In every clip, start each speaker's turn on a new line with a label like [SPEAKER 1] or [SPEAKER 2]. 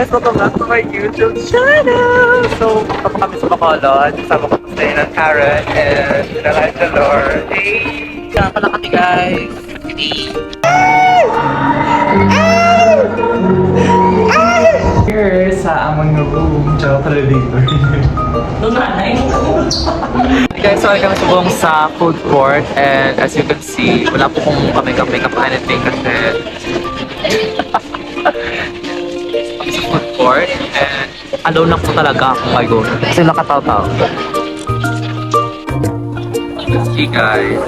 [SPEAKER 1] guys! Welcome back to my YouTube channel! So, tapos kami sa Bacolod. Kasama ko sa ng Karen and the Lord. Hey! Kaya pala kami guys! Here sa among room. Tsaka pala dito. Hey guys, so kami subong sa food court and as you can see, wala po kong makeup anything kasi kami sa food court and alone lang po talaga ako ngayon kasi nakataw-taw. See guys.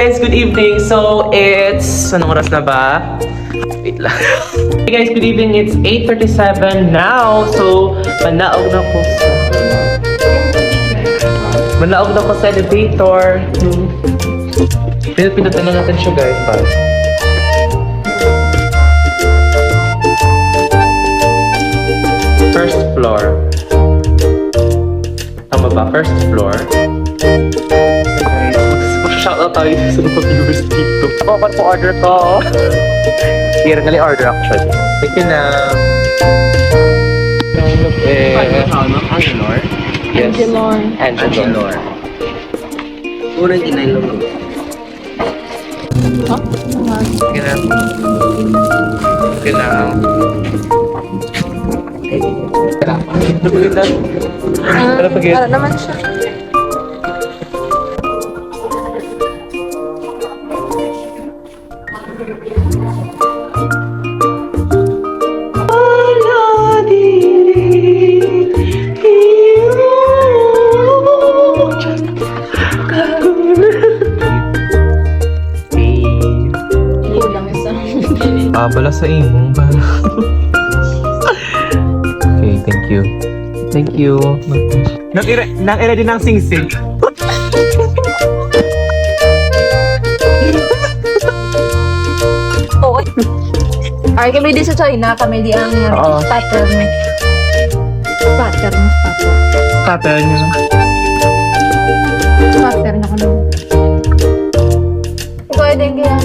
[SPEAKER 1] Guys, good evening. So, it's... Anong oras na ba? Wait lang. Hey guys, good evening. It's 8:37 now. So, manaog na ko sa elevator. Pinutan na natin siya guys. First floor. Tama ba? First floor. Shoutout tayo sa mga viewers dito. Ako pa po order ko. Here, gali order actually. Thank you na. Angelor? Yes. Angelor. Unang kinay lang. Okay na. Okay na.
[SPEAKER 2] Para naman siya.
[SPEAKER 1] Bala sa imo. Okay, thank you. Thank you. Nang-ira din ng sing-sing.
[SPEAKER 2] Oo. Ay, kami di sa China, kami di ang pattern. Pattern ako naman. Pwede kaya.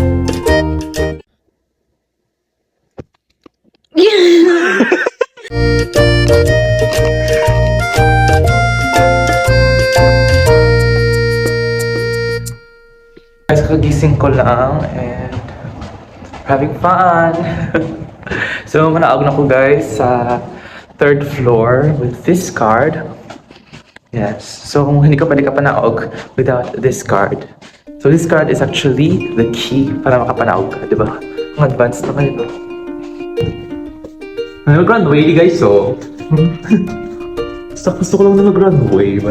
[SPEAKER 1] Guys, kagising ko lang and having fun. So, manaog na ko guys sa third floor with this card. Yes. So, kung hindi ka pa naog without this card. So, this card is actually the key para makapanaog ka, di ba? Ang advanced na kayo. Mag-runway, guys, so. Gusto ko lang na mag-runway.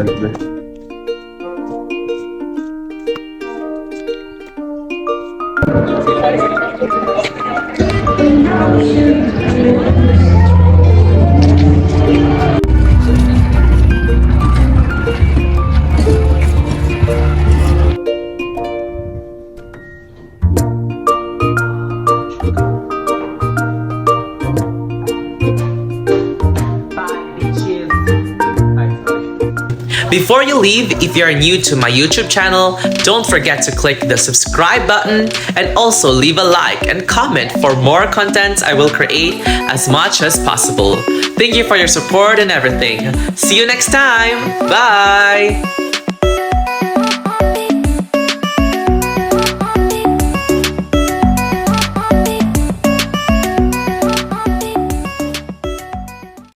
[SPEAKER 3] Before you leave, if you are new to my YouTube channel, don't forget to click the subscribe button and also leave a like and comment for more contents I will create as much as possible. Thank you for your support and everything. See you next time. Bye!